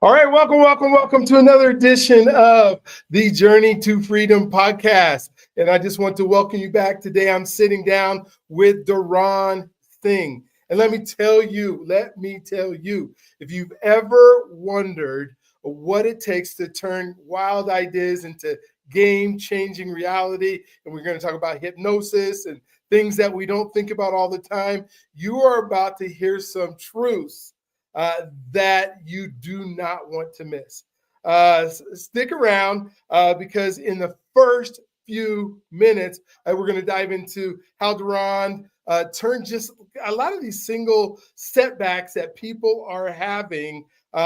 All right, welcome to another edition of the Journey to Freedom podcast. And I just want to welcome you back. Today I'm sitting down with Deron Singh. And let me tell you, if you've ever wondered what it takes to turn wild ideas into game-changing reality, and we're going to talk about hypnosis and things that we don't think about all the time, you are about to hear some truths that you do not want to miss. Stick around because in the first few minutes, we're going to dive into how Deron turned just a lot of these single setbacks that people are having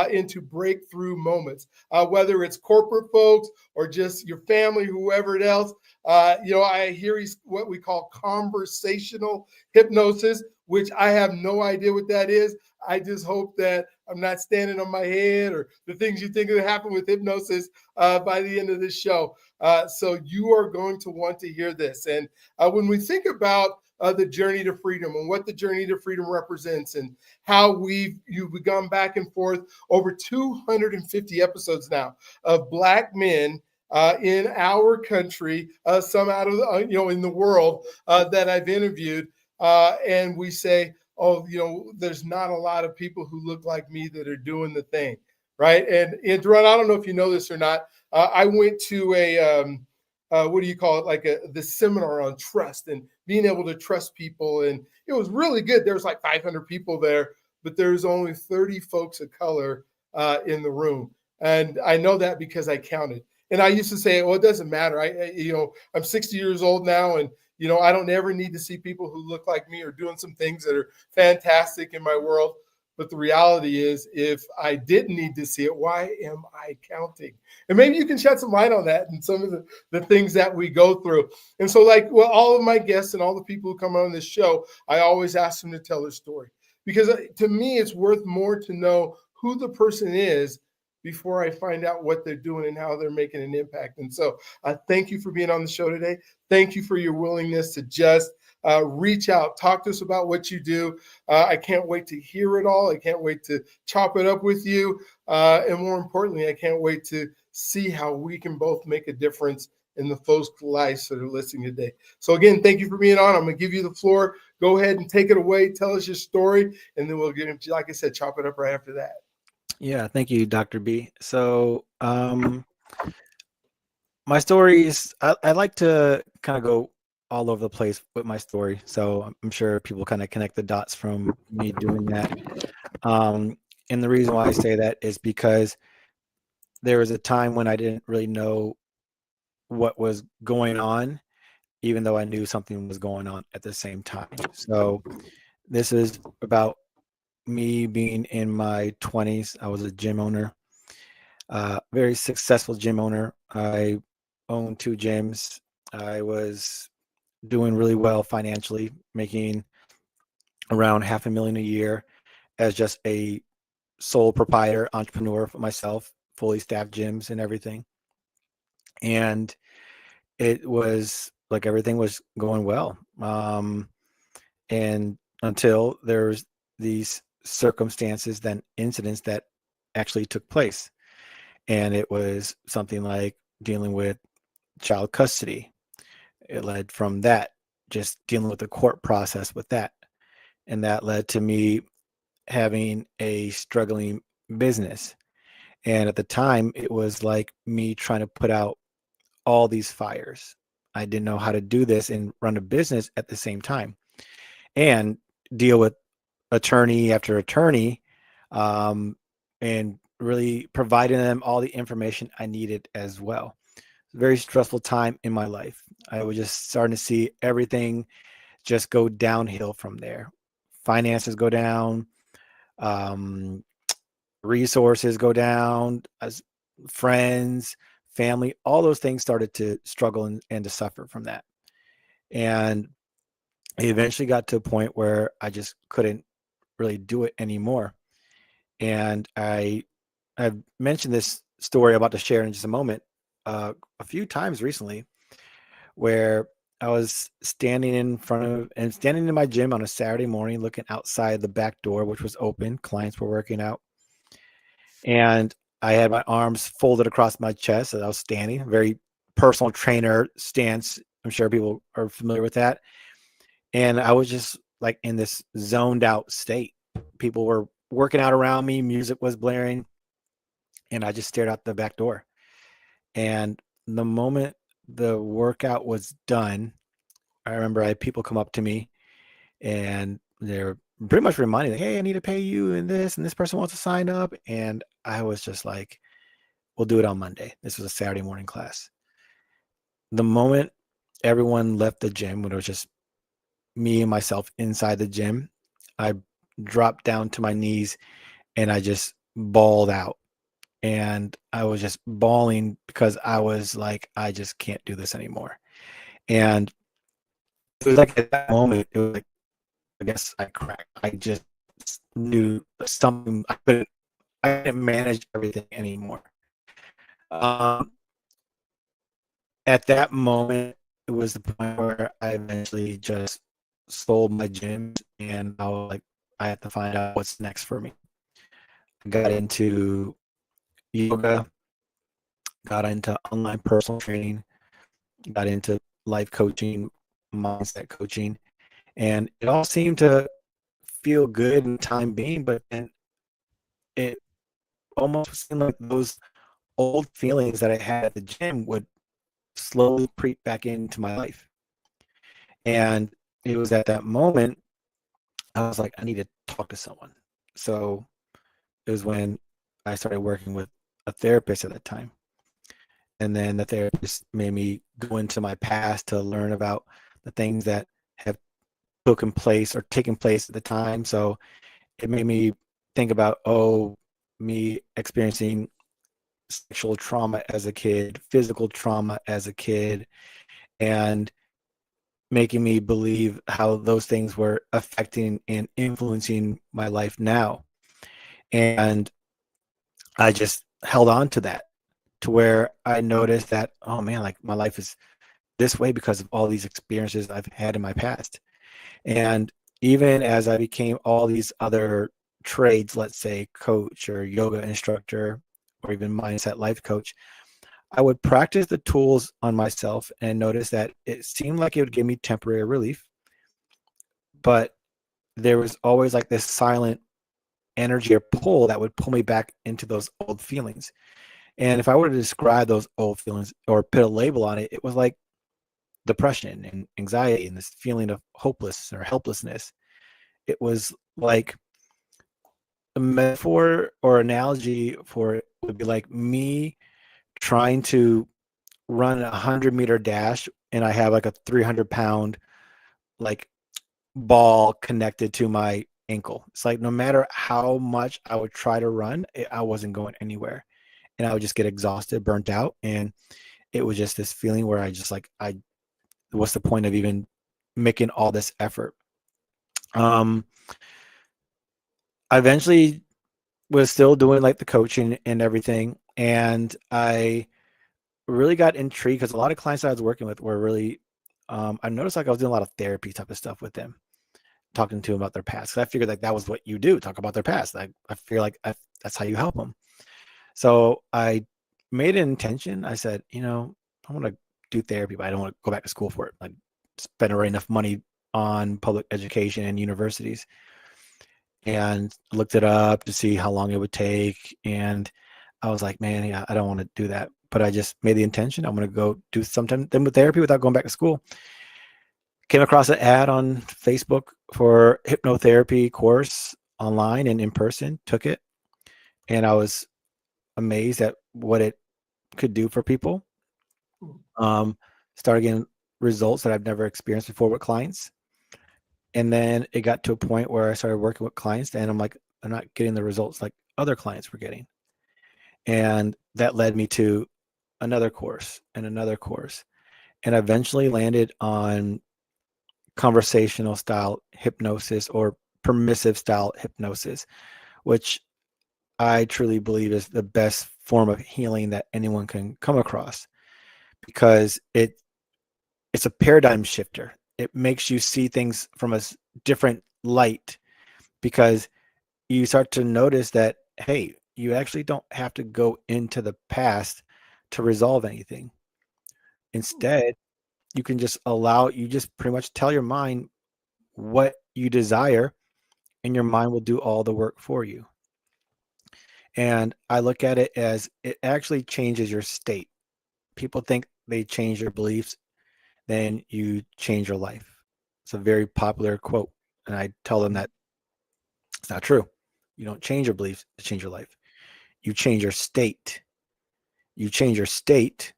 into breakthrough moments, whether it's corporate folks or just your family, whoever else. I hear he's what we call conversational hypnosis, which I have no idea what that is. I just hope that I'm not standing on my head or the things you think will happen with hypnosis by the end of this show. So you are going to want to hear this. And when we think about the journey to freedom and what the journey to freedom represents and how you've gone back and forth over 250 episodes now of Black men in our country, some out of in the world that I've interviewed, and we say, there's not a lot of people who look like me that are doing the thing, right? And Deron, I don't know if you know this or not. I went to a what do you call it? Like the seminar on trust and being able to trust people, and it was really good. There was like 500 people there, but there's only 30 folks of color in the room, and I know that because I counted. And I used to say, well, it doesn't matter. I'm 60 years old now, and I don't ever need to see people who look like me or doing some things that are fantastic in my world. But the reality is, if I didn't need to see it, why am I counting? And maybe you can shed some light on that and some of the things that we go through. And so, all of my guests and all the people who come on this show, I always ask them to tell their story. Because to me, it's worth more to know who the person is before I find out what they're doing and how they're making an impact. And so thank you for being on the show today. Thank you for your willingness to just reach out, talk to us about what you do. I can't wait to hear it all. I can't wait to chop it up with you. And more importantly, I can't wait to see how we can both make a difference in the folks' lives that are listening today. So again, thank you for being on. I'm going to give you the floor. Go ahead and take it away. Tell us your story. And then we'll get, like I said, chop it up right after that. Yeah, thank you, Dr. B. So my story is, I like to kind of go all over the place with my story. So I'm sure people kind of connect the dots from me doing that. And the reason why I say that is because there was a time when I didn't really know what was going on, even though I knew something was going on at the same time. So this is about me being in my 20s. I was a gym owner, very successful gym owner. I owned 2 gyms. I was doing really well financially, making around $500,000 a year as just a sole proprietor, entrepreneur for myself, fully staffed gyms and everything. And it was like everything was going well. And until there's these circumstances, then incidents that actually took place. And it was something like dealing with child custody. It led from that, just dealing with the court process with that. And that led to me having a struggling business. And at the time, it was like me trying to put out all these fires. I didn't know how to do this and run a business at the same time and deal with attorney after attorney, and really providing them all the information I needed as well. Very stressful time in my life. I was just starting to see everything just go downhill from there. Finances go down, resources go down, as friends, family, all those things started to struggle and to suffer from that. And it eventually got to a point where I just couldn't really do it anymore. And I've mentioned this story I'm about to share in just a moment a few times recently, where I was standing in my gym on a Saturday morning, looking outside the back door, which was open. Clients were working out. And I had my arms folded across my chest as I was standing, very personal trainer stance. I'm sure people are familiar with that. And I was just like in this zoned out state. People were working out around me, music was blaring, and I just stared out the back door. And the moment the workout was done, I remember I had people come up to me and they're pretty much reminding me, hey, I need to pay you and this person wants to sign up. And I was just like, we'll do it on Monday. This was a Saturday morning class. The moment everyone left the gym, when it was just me and myself inside the gym, I dropped down to my knees and I just bawled out. And I was just bawling because I was like, I just can't do this anymore. And it was like at that moment, it was like, I guess I cracked. I just knew something. I couldn't manage everything anymore. Um, at that moment, it was the point where I eventually just sold my gyms, and I was like, I have to find out what's next for me. I got into yoga, got into online personal training, got into life coaching, mindset coaching, and it all seemed to feel good in the time being, but then it almost seemed like those old feelings that I had at the gym would slowly creep back into my life. And it was at that moment I was like, I need to talk to someone. So it was when I started working with a therapist at that time. And then the therapist made me go into my past to learn about the things that have taken place at the time. So it made me think about, me experiencing sexual trauma as a kid, physical trauma as a kid, and making me believe how those things were affecting and influencing my life now. And I just held on to that, to where I noticed that, oh man, like my life is this way because of all these experiences I've had in my past. And even as I became all these other trades, let's say coach or yoga instructor or even mindset life coach, I would practice the tools on myself and notice that it seemed like it would give me temporary relief, but there was always like this silent energy or pull that would pull me back into those old feelings. And if I were to describe those old feelings or put a label on it, it was like depression and anxiety and this feeling of hopeless or helplessness. It was like a metaphor or analogy for it would be like me trying to run a 100-meter dash and I have like a 300-pound like ball connected to my ankle. It's like no matter how much I would try to run, I wasn't going anywhere. And I would just get exhausted, burnt out. And it was just this feeling where I just like, what's the point of even making all this effort? I eventually was still doing like the coaching and everything. And I really got intrigued because a lot of clients that I was working with were really, I noticed like I was doing a lot of therapy type of stuff with them, talking to them about their past. Cause I figured like that was what you do, talk about their past. I feel like that's how you help them. So I made an intention. I said, I want to do therapy, but I don't want to go back to school for it. Like spend already enough money on public education and universities, and looked it up to see how long it would take. And I was like, man, yeah, I don't want to do that. But I just made the intention. I'm going to go do something then with therapy without going back to school. Came across an ad on Facebook for hypnotherapy course online and in person, took it. And I was amazed at what it could do for people. Started getting results that I've never experienced before with clients. And then it got to a point where I started working with clients and I'm like, I'm not getting the results like other clients were getting. And that led me to another course and another course. And I eventually landed on conversational style hypnosis or permissive style hypnosis, which I truly believe is the best form of healing that anyone can come across, because it's a paradigm shifter. It makes you see things from a different light, because you start to notice that, hey, you actually don't have to go into the past to resolve anything. Instead, you just pretty much tell your mind what you desire, and your mind will do all the work for you. And I look at it as it actually changes your state. People think they change their beliefs, then you change your life. It's a very popular quote. And I tell them that it's not true. You don't change your beliefs to change your life. You change your state. You change your state,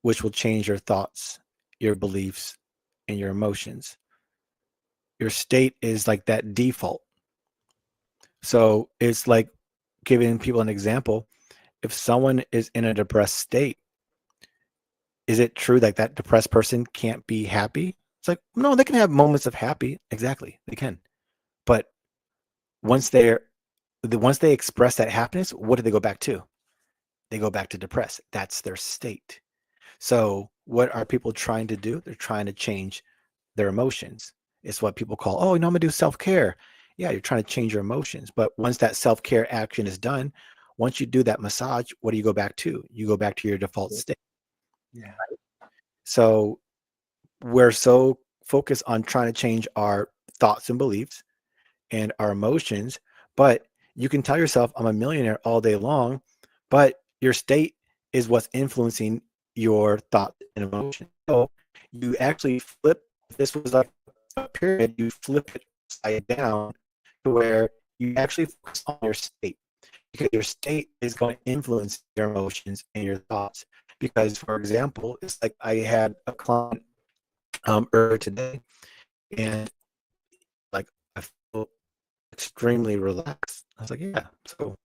which will change your thoughts, your beliefs, and your emotions. Your state is like that default. So it's like giving people an example. If someone is in a depressed state, is it true that that depressed person can't be happy? It's like, no, they can have moments of happy. Exactly, they can. But once they're once they express that happiness, what do they go back to? They go back to depressed. That's their state. So what are people trying to do? They're trying to change their emotions. It's what people call, oh, I'm gonna do self-care. Yeah, you're trying to change your emotions. But once that self-care action is done, once you do that massage, what do you go back to? You go back to your default state. Yeah. So we're so focused on trying to change our thoughts and beliefs and our emotions, but you can tell yourself I'm a millionaire all day long, but your state is what's influencing your thought and emotion. So you actually flip, if this was like a pyramid, you flip it upside down to where you actually focus on your state, because your state is going to influence your emotions and your thoughts. Because, for example, it's like I had a client earlier today, and like I feel extremely relaxed. I was like, yeah. So,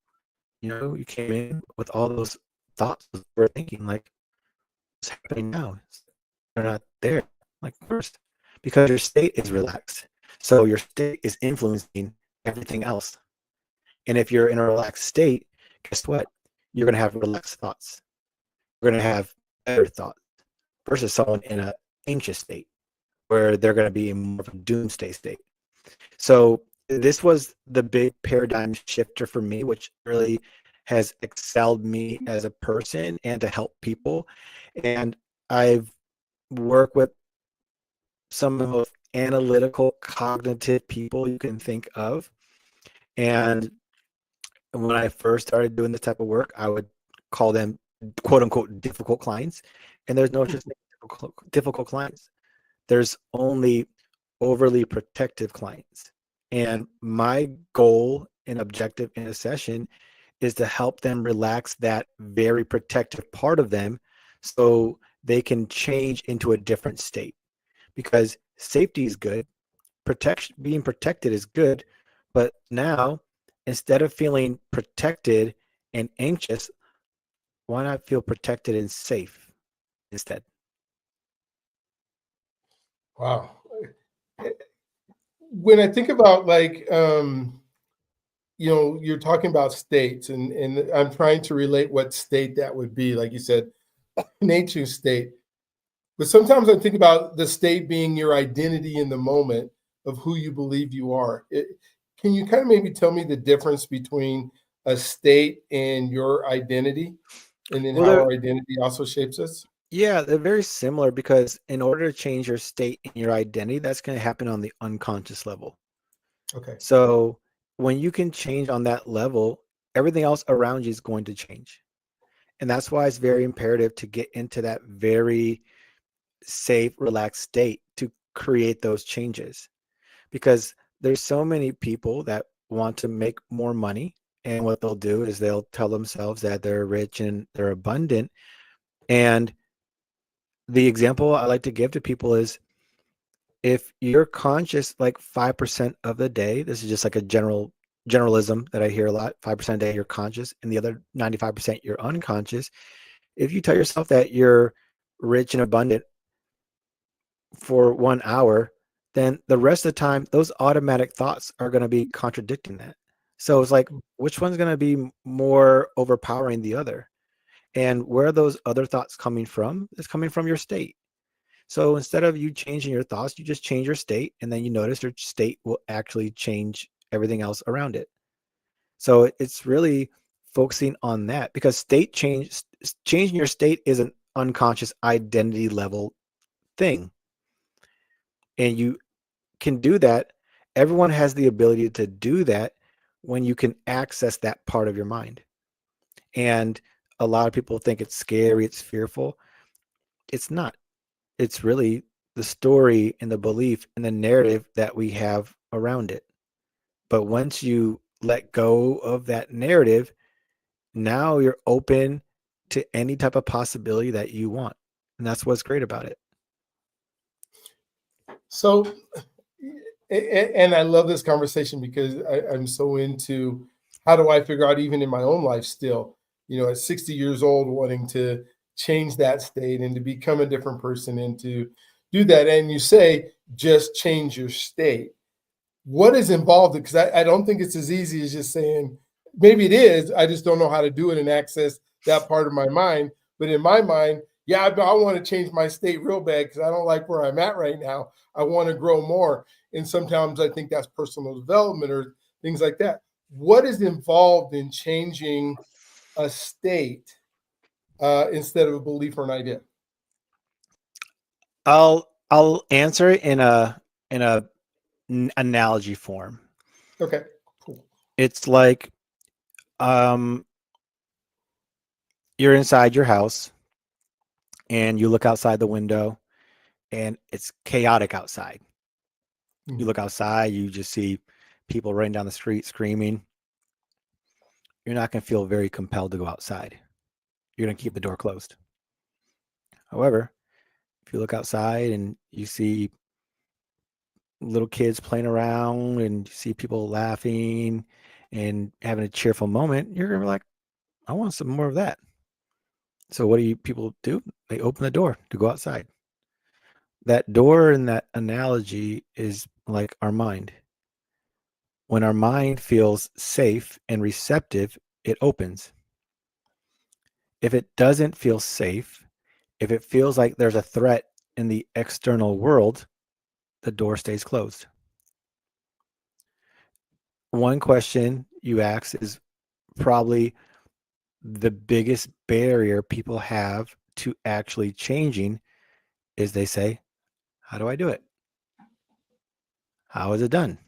you came in with all those thoughts we're thinking, like, what's happening now? They're not there. Like, first, because your state is relaxed. So your state is influencing everything else. And if you're in a relaxed state, guess what? You're going to have relaxed thoughts. You're going to have better thoughts versus someone in an anxious state where they're going to be in more of a doomsday state. So this was the big paradigm shifter for me, which really has excelled me as a person and to help people. And I've worked with some of the most analytical, cognitive people you can think of. And when I first started doing this type of work, I would call them quote unquote difficult clients. And there's no such thing as difficult clients. There's only overly protective clients. And my goal and objective in a session is to help them relax that very protective part of them so they can change into a different state. Because safety is good, protection, being protected is good, but now instead of feeling protected and anxious, why not feel protected and safe instead? Wow. When I think about like you're talking about states, and I'm trying to relate what state that would be. Like you said, an ancient state. But sometimes I think about the state being your identity in the moment of who you believe you are. Can you kind of maybe tell me the difference between a state and your identity, and then Well, how our identity also shapes us? yeah, they're very similar because in order to change your state and your identity, that's going to happen on the unconscious level. Okay. So when you can change on that level, everything else around you is going to change. And that's why it's very imperative to get into that very safe, relaxed state to create those changes. Because there's so many people that want to make more money. And what they'll do is they'll tell themselves that they're rich and they're abundant. And the example I like to give to people is if you're conscious like 5% of the day, this is just like a generalism that I hear a lot, 5% a day you're conscious and the other 95% you're unconscious. If you tell yourself that you're rich and abundant for 1 hour, then the rest of the time, those automatic thoughts are going to be contradicting that. So it's like, which one's going to be more overpowering the other? And where are those other thoughts coming from? It's coming from your state. So instead of you changing your thoughts, you just change your state, and then you notice your state will actually change everything else around it. So it's really focusing on that, because changing your state is an unconscious identity level thing. And you can do that. Everyone has the ability to do that when you can access that part of your mind. And a lot of people think it's scary, it's fearful. It's not. It's really the story and the belief and the narrative that we have around it. But once you let go of that narrative, now you're open to any type of possibility that you want. And that's what's great about it. So, and I love this conversation because I'm so into how do I figure out, even in my own life still, at 60 years old, wanting to change that state and to become a different person and to do that. And you say, just change your state. What is involved? Because I don't think it's as easy as just saying, maybe it is. I just don't know how to do it and access that part of my mind. But in my mind, yeah, I want to change my state real bad because I don't like where I'm at right now. I want to grow more. And sometimes I think that's personal development or things like that. What is involved in changing a state instead of a belief or an idea? I'll answer it in a analogy form. Okay, cool. It's like you're inside your house and you look outside the window and it's chaotic outside. You look outside, you just see people running down the street screaming. You're not going to feel very compelled to go outside. You're going to keep the door closed. However, if you look outside and you see little kids playing around and you see people laughing and having a cheerful moment, you're going to be like, I want some more of that. So what do people do? They open the door to go outside. That door in that analogy is like our mind. When our mind feels safe and receptive, it opens. If it doesn't feel safe, if it feels like there's a threat in the external world, the door stays closed. One question you ask is probably the biggest barrier people have to actually changing is they say, how do I do it? How is it done?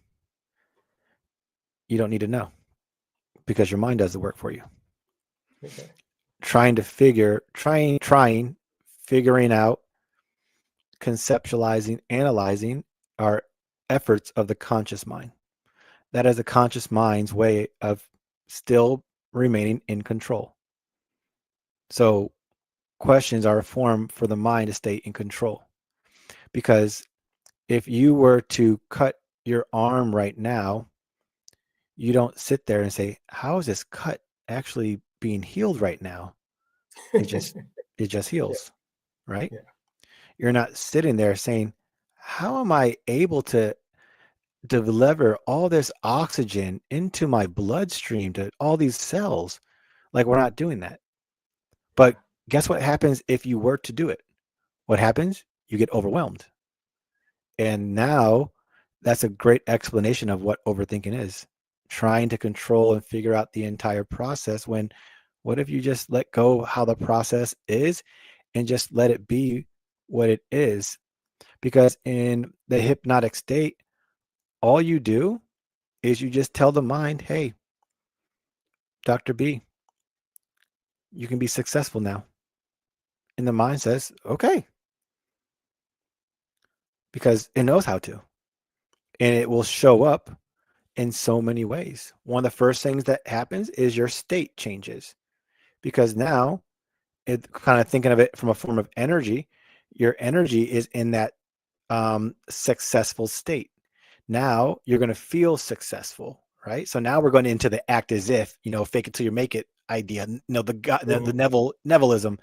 You don't need to know because your mind does the work for you. Okay. Figuring out, conceptualizing, analyzing are efforts of the conscious mind. That is the conscious mind's way of still remaining in control. So questions are a form for the mind to stay in control. Because if you were to cut your arm right now, you don't sit there and say, how is this cut actually being healed right now? It just heals, right? Yeah. You're not sitting there saying, how am I able to deliver all this oxygen into my bloodstream to all these cells? Like, we're not doing that. But guess what happens if you were to do it? What happens? You get overwhelmed. And now that's a great explanation of what overthinking is. Trying to control and figure out the entire process, when what if you just let go how the process is and just let it be what it is? Because in the hypnotic state, all you do is you just tell the mind, hey, Dr. B, you can be successful now. And the mind says, okay, because it knows how to. And it will show up in so many ways. One of the first things that happens is your state changes, because now, it kind of thinking of it from a form of energy, your energy is in that successful state. Now you're going to feel successful, right? So now we're going into the act as if, fake it till you make it idea, the Nevilism.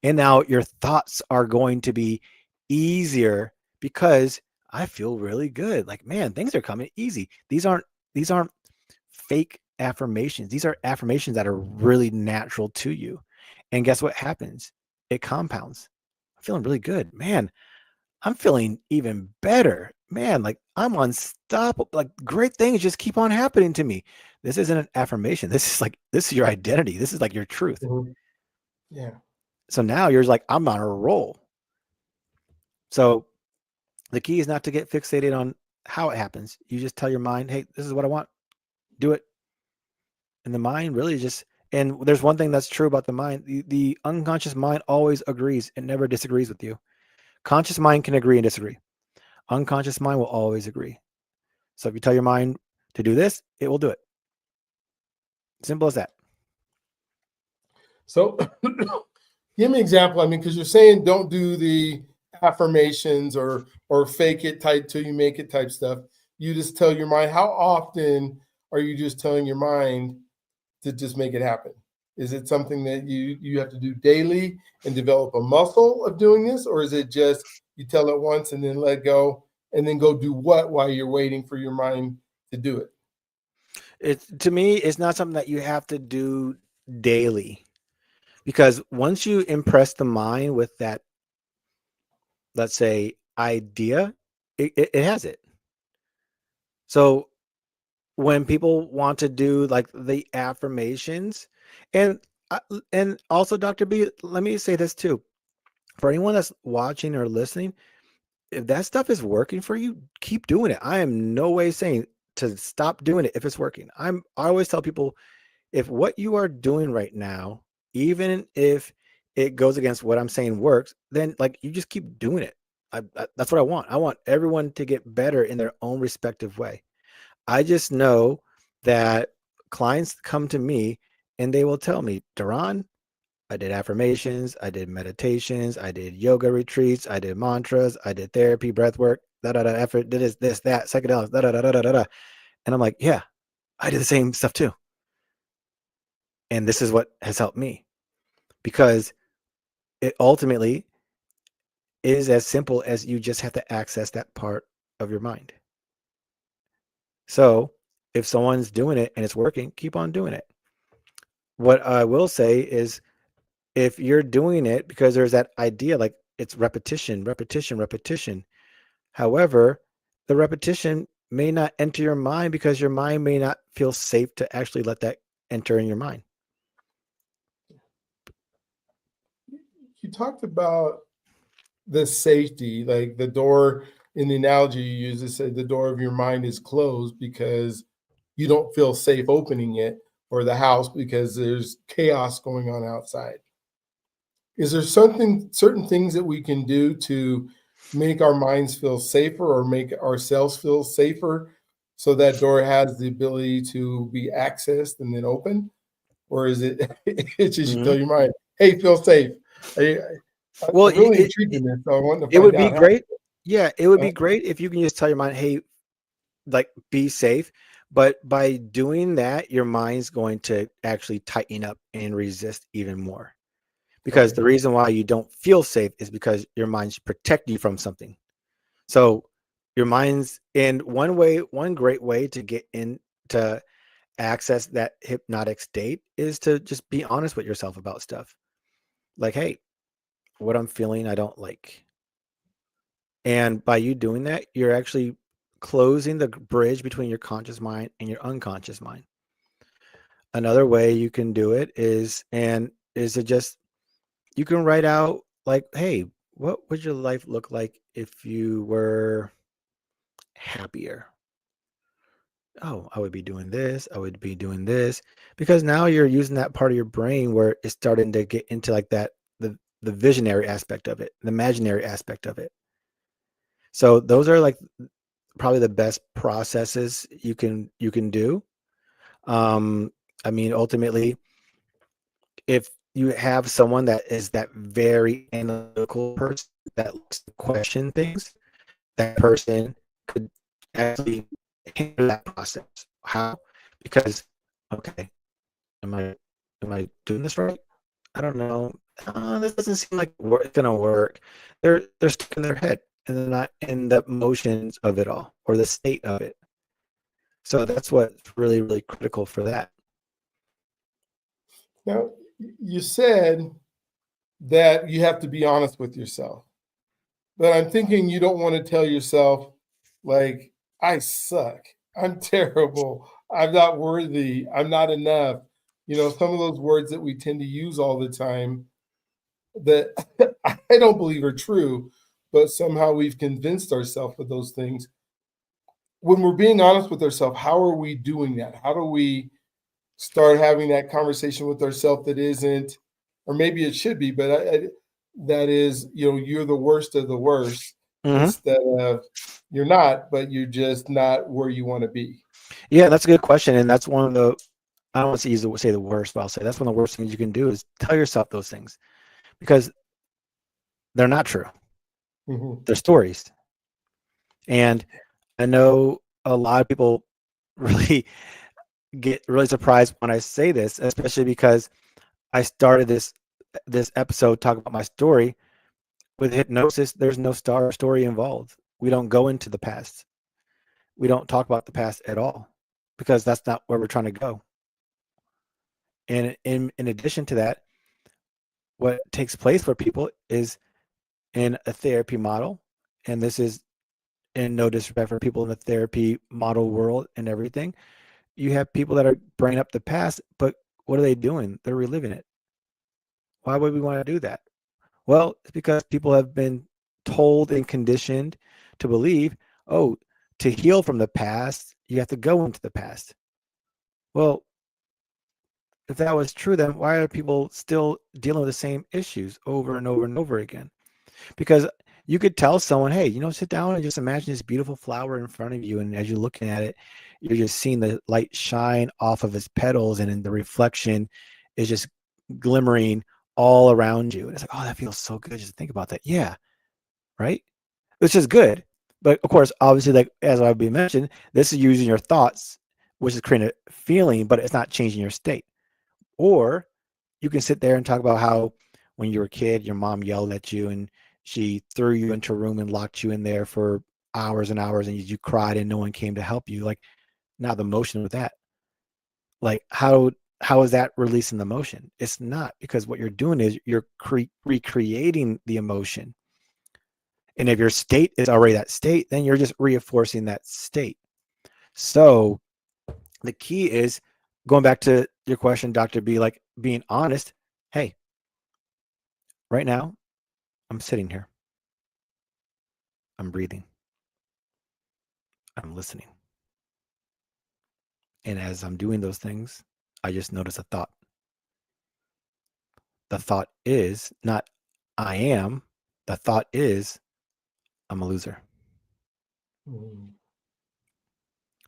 And now your thoughts are going to be easier because I feel really good. Like, man, things are coming easy. These aren't fake affirmations. These are affirmations that are really natural to you. And guess what happens? It compounds. I'm feeling really good. Man, I'm feeling even better. Man, like, I'm unstoppable. Like, great things just keep on happening to me. This isn't an affirmation. This is your identity. This is like your truth. Mhm. Yeah. So now you're like, I'm on a roll. So the key is not to get fixated on how it happens. You just tell your mind, hey, this is what I want. Do it. And the mind really just, and there's one thing that's true about the mind. The unconscious mind always agrees. It never disagrees with you. Conscious mind can agree and disagree. Unconscious mind will always agree. So if you tell your mind to do this, it will do it. Simple as that. So give me an example. I mean, because you're saying don't do the affirmations or fake it type till you make it type stuff. You just tell your mind. How often are you just telling your mind to just make it happen? Is it something that you have to do daily and develop a muscle of doing this, or is it just you tell it once and then let go and then go do what while you're waiting for your mind to do it? To me, it's not something that you have to do daily, because once you impress the mind with that, let's say, idea, it has it. So when people want to do like the affirmations, and and also, Dr. B, let me say this too. For anyone that's watching or listening, if that stuff is working for you, keep doing it. I am no way saying to stop doing it if it's working. I always tell people, if what you are doing right now, even if it goes against what I'm saying works, then like you just keep doing it. That's what I want. I want everyone to get better in their own respective way. I just know that clients come to me and they will tell me, Deron, I did affirmations, I did meditations, I did yoga retreats, I did mantras, I did therapy, breath work, effort, did this, that, psychedelics, da. And I'm like, yeah, I did the same stuff too. And this is what has helped me, because it ultimately is as simple as you just have to access that part of your mind. So if someone's doing it and it's working, keep on doing it. What I will say is, if you're doing it because there's that idea, like it's repetition, repetition, repetition. However, the repetition may not enter your mind because your mind may not feel safe to actually let that enter in your mind. You talked about the safety, like the door in the analogy you use, it said the door of your mind is closed because you don't feel safe opening it, or the house because there's chaos going on outside. Is there certain things that we can do to make our minds feel safer or make ourselves feel safer so that door has the ability to be accessed and then open? Or is it it's just you tell Mhm. your mind, hey, feel safe? I, Well, I'm really intrigued in this, so I wanted to it find would be out how. great. Yeah, it would uh, be great if you can just tell your mind, hey, like be safe. But by doing that, your mind's going to actually tighten up and resist even more. Because Okay. the reason why you don't feel safe is because your mind's protecting you from something. So your mind's in one great way to get in to access that hypnotic state is to just be honest with yourself about stuff. Like, hey, what I'm feeling, I don't like. And by you doing that, you're actually closing the bridge between your conscious mind and your unconscious mind. Another way you can do it is to just, you can write out like, hey, what would your life look like if you were happier? Oh, I would be doing this, I would be doing this, because now you're using that part of your brain where it's starting to get into like that, the visionary aspect of it, the imaginary aspect of it. So those are like probably the best processes you can do. Um, I mean, ultimately, if you have someone that is that very analytical person that likes to question things, that person could actually handle that process. How? Because, okay, am I am I doing this right? I don't know. This doesn't seem like it's gonna work. They're stuck in their head and they're not in the motions of it all or the state of it. So that's what's really, really critical for that. Now, you said that you have to be honest with yourself, but I'm thinking you don't want to tell yourself, like, I suck, I'm terrible, I'm not worthy. I'm not enough. Some of those words that we tend to use all the time that I don't believe are true, but somehow we've convinced ourselves of those things. When we're being honest with ourselves, how are we doing that? How do we start having that conversation with ourselves that isn't, or maybe it should be, but that is, you're the worst of the worst Hmm. instead of you're not, but you're just not where you want to be. Yeah, that's a good question, and that's one of the, I don't want to say the worst, but I'll say that's one of the worst things you can do is tell yourself those things because they're not true. Mm-hmm. They're stories. And I know a lot of people really get really surprised when I say this, especially because I started this episode talking about my story. With hypnosis, there's no story involved. We don't go into the past. We don't talk about the past at all because that's not where we're trying to go. And in addition to that, what takes place for people is in a therapy model, and this is in no disrespect for people in the therapy model world and everything. You have people that are bringing up the past, but what are they doing? They're reliving it. Why would we want to do that? Well, it's because people have been told and conditioned to believe, oh, to heal from the past, you have to go into the past. Well, if that was true, then why are people still dealing with the same issues over and over and over again? Because you could tell someone, hey, sit down and just imagine this beautiful flower in front of you. And as you're looking at it, you're just seeing the light shine off of its petals, and then the reflection is just glimmering all around you. And it's like, oh, that feels so good. Just think about that. Yeah. Right. Which is good. But of course, obviously, like as I've been mentioned, this is using your thoughts, which is creating a feeling, but it's not changing your state. Or you can sit there and talk about how when you were a kid, your mom yelled at you and she threw you into a room and locked you in there for hours and hours, and you cried and no one came to help you. Like, now the emotion with that, like how is that releasing the emotion? It's not, because what you're doing is you're recreating the emotion. And if your state is already that state, then you're just reinforcing that state. So the key is going back to your question, Dr. B, like being honest. Hey, right now, I'm sitting here. I'm breathing. I'm listening. And as I'm doing those things, I just notice a thought. The thought is not I am, the thought is I'm a loser. Mm-hmm.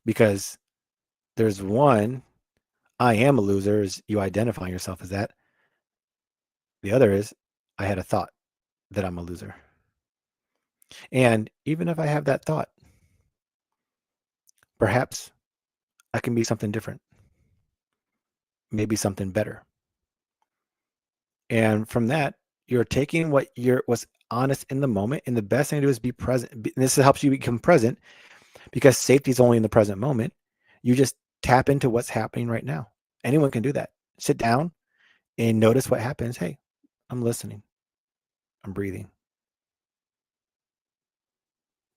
Because there's one, I am a loser, is you identifying yourself as that. The other is I had a thought that I'm a loser. And even if I have that thought, perhaps I can be something different, maybe something better. And from that, you're taking what's honest in the moment, and the best thing to do is be present. And this helps you become present because safety is only in the present moment. You just tap into what's happening right now. Anyone can do that. Sit down and notice what happens. Hey, I'm listening. I'm breathing.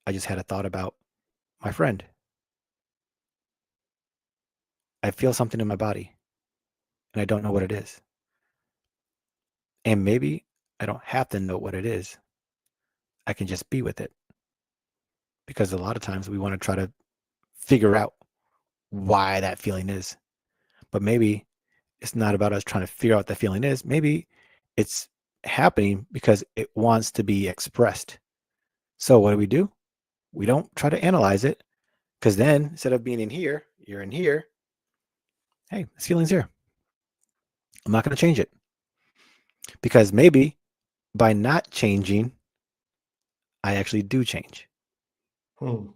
I just had a thought about my friend. I feel something in my body and I don't know what it is. And maybe I don't have to know what it is. I can just be with it. Because a lot of times we want to try to figure out why that feeling is. But maybe it's not about us trying to figure out what that feeling is. Maybe it's happening because it wants to be expressed. So what do? We don't try to analyze it, because then instead of being in here, you're in here. Hey, this feeling's here. I'm not going to change it, because maybe by not changing, I actually do change. Hmm.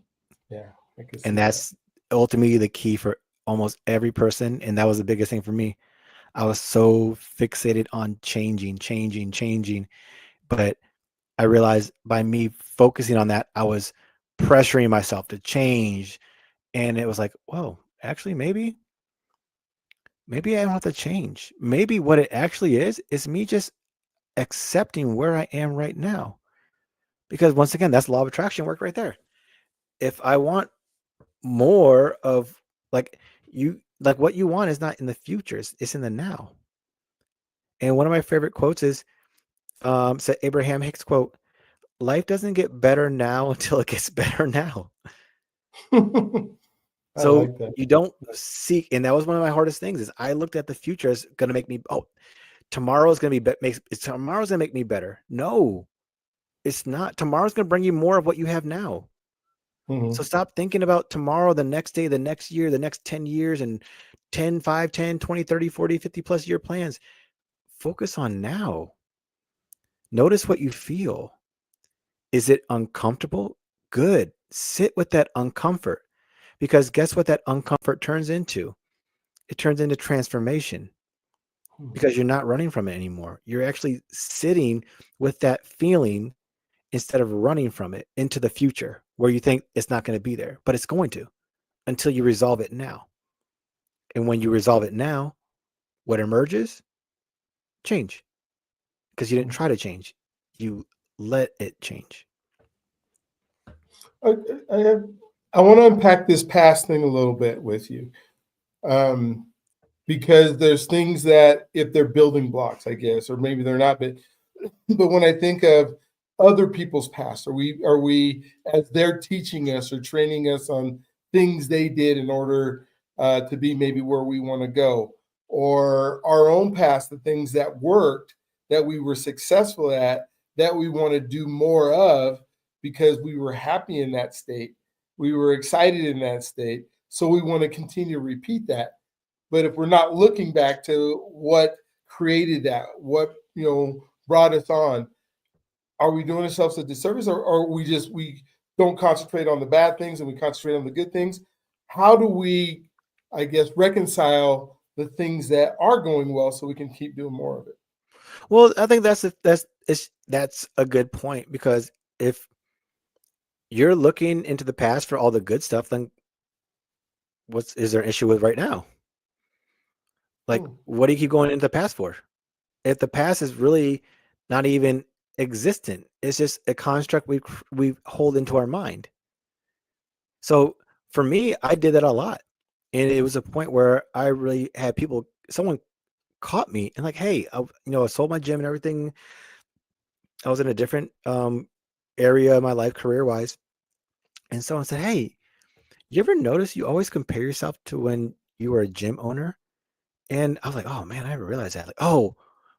Yeah, I can And see that. that's ultimately the key for almost every person. And that was the biggest thing for me. I was so fixated on changing. But I realized by me focusing on that, I was pressuring myself to change. And it was like, whoa, actually, maybe I don't have to change. Maybe what it actually is me just accepting where I am right now. Because once again, that's law of attraction work right there. If I want more of, like, You like what you want is not in the future, it's in the now. And one of my favorite quotes is said Abraham Hicks quote, life doesn't get better now until it gets better now. I So like that. you don't seek, and that was one of my hardest things is I looked at the future as going to make me, tomorrow's going to tomorrow's going to make me better. No, it's not. Tomorrow's going to bring you more of what you have now. So Mhm. stop thinking about tomorrow, the next day, the next year, the next 10 years and 10, 5, 10, 20, 30, 40, 50 plus year plans. Focus on now. Notice what you feel. Is it uncomfortable? Good. Sit with that uncomfort because guess what that uncomfort turns into? It turns into transformation because you're not running from it anymore. You're actually sitting with that feeling instead of running from it into the future where you think it's not going to be there, but it's going to until you resolve it now. And when you resolve it now, what emerges? Change. Because you didn't try to change. You let it change. I, I, have, I want to unpack this past thing a little bit with you. Um, because there's things that if they're building blocks, I guess, or maybe they're not, but when I think of other people's past, are we as they're teaching us or training us on things they did in order to be maybe where we want to go, or our own past, the things that worked that we were successful at that we want to do more of because we were happy in that state, we were excited in that state, so we want to continue to repeat that. But if we're not looking back to what created that, what brought us on, are we doing ourselves a disservice, or we don't concentrate on the bad things and we concentrate on the good things? How do we, I guess, reconcile the things that are going well so we can keep doing more of it? Well, I think that's a good point because if you're looking into the past for all the good stuff, then is there an issue with right now? Like, Hmm. what do you keep going into the past for? If the past is really not even existent, it's just a construct we hold into our mind. So for me, I did that a lot, and it was a point where I really had someone caught me and like, hey, I sold my gym and everything. I was in a different area of my life career wise, and someone said, hey, you ever notice you always compare yourself to when you were a gym owner? And I was like, oh man, I never realized that. Like, oh,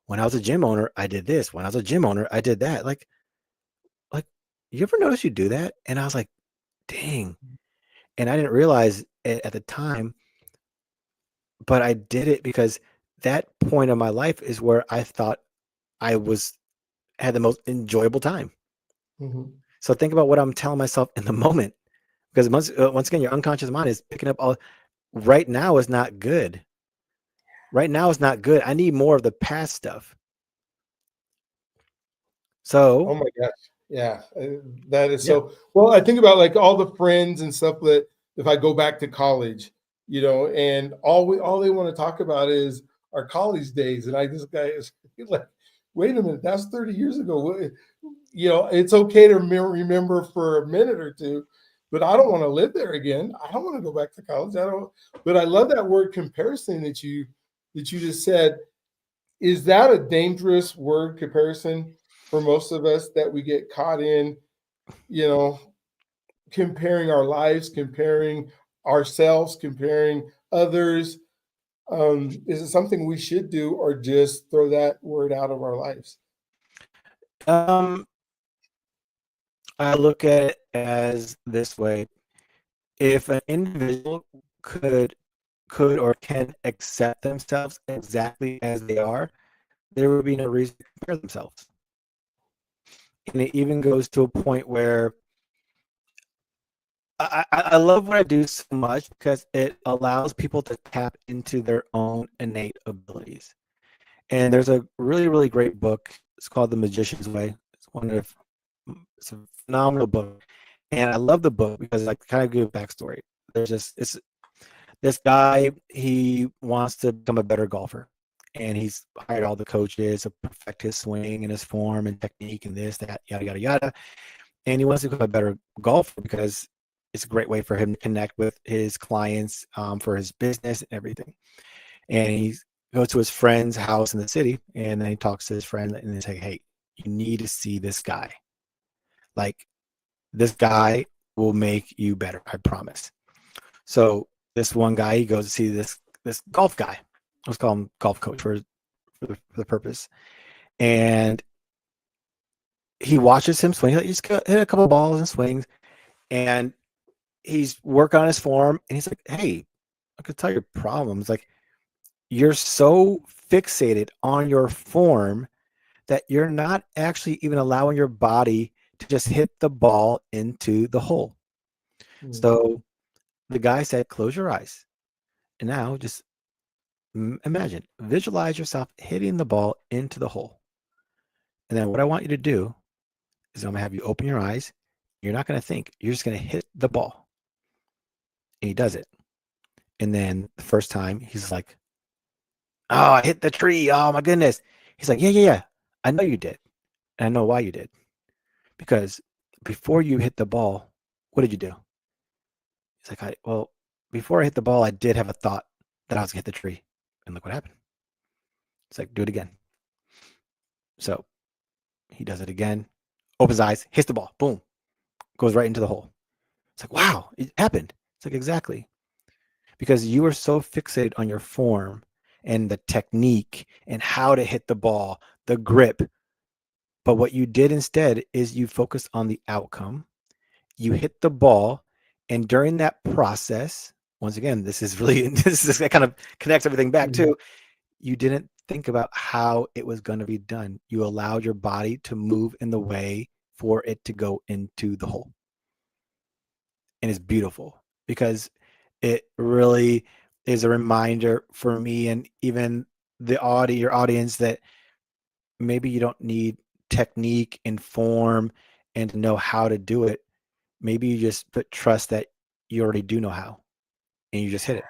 when I was a gym owner, I did this. When I was a gym owner, I did that. Like, you ever notice you do that? And I was like, dang. And I didn't realize it at the time, but I did it because that point of my life is where I thought I had the most enjoyable time. Hmm. So think about what I'm telling myself in the moment, because once again, your unconscious mind is picking up all. Right now is not good. Right now is not good. I need more of the past stuff. Oh So my gosh. Yeah, that is yeah, so. Well, I think about like all the friends and stuff that if I go back to college, and all they want to talk about is our college days, and I just guy is like, wait a minute, that's 30 years ago. It's okay to remember for a minute or two, but I don't want to live there again. I don't want to go back to college. I don't. But I love that word comparison that you just said. Is that a dangerous word, comparison, for most of us, that we get caught in, you know, comparing our lives, comparing ourselves, comparing others? Is it something we should do or just throw that word out of our lives? um, I look at it as this way: if an individual could or can accept themselves exactly as they are, there would be no reason to compare themselves. And it even goes to a point where I love what I do so much because it allows people to tap into their own innate abilities. And there's a really, really great book. It's called The Magician's Way. It's a phenomenal book. And I love the book because I kind of give a backstory. It's this guy, he wants to become a better golfer. And he's hired all the coaches to perfect his swing and his form and technique and this, that, yada, yada, yada. And he wants to become a better golfer because it's a great way for him to connect with his clients for his business and everything. And he goes to his friend's house in the city, and then he talks to his friend, and he's like, "Hey, you need to see this guy. Like, this guy will make you better. I promise." So this one guy, he goes to see this golf guy. Let's call him golf coach for the purpose. And he watches him swing. He just hit a couple balls and swings, and he's working on his form. And he's like, "Hey, I could tell your problems. Like, you're so fixated on your form that you're not actually even allowing your body to just hit the ball into the hole." So the guy said, "Close your eyes. And now just imagine, visualize yourself hitting the ball into the hole. And then what I want you to do is I'm going to have you open your eyes. You're not going to think. You're just going to hit the ball." And he does it. And then the first time, he's like, "Oh, I hit the tree. Oh, my goodness." He's like, yeah. I know you did. And I know why you did. Because before you hit the ball, what did you do?" He's like, "Well, before I hit the ball, I did have a thought that I was going to hit the tree. And look what happened." It's like, "Do it again." So he does it again, opens his eyes, hits the ball, boom, goes right into the hole. It's like, wow, it happened. It's like, exactly. Because you are so fixated on your form and the technique and how to hit the ball, the grip. But what you did instead is you focused on the outcome. You hit the ball. And during that process, once again, this that kind of connects everything back too. You didn't think about how it was going to be done. You allowed your body to move in the way for it to go into the hole. And it's beautiful because it really is a reminder for me and even your audience that maybe you don't need technique and form and to know how to do it. Maybe you just put trust that you already do know how and you just hit it.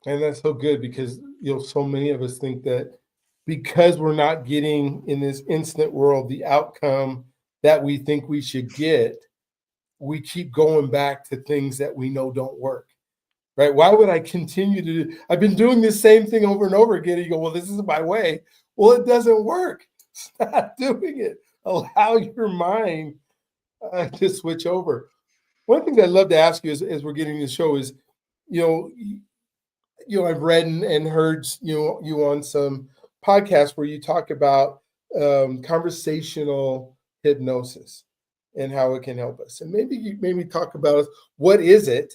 And that's so good because so many of us think that because we're not getting in this instant world the outcome that we think we should get, we keep going back to things that we know don't work. Right? Why would I continue to do? I've been doing this same thing over and over again. And you go, well, this is my way. Well, it doesn't work. Stop doing it. Allow your mind to switch over. One thing I'd love to ask you as we're getting the show is, you know, I've read and heard you on some podcasts where you talk about conversational hypnosis and how it can help us. And maybe talk about what is it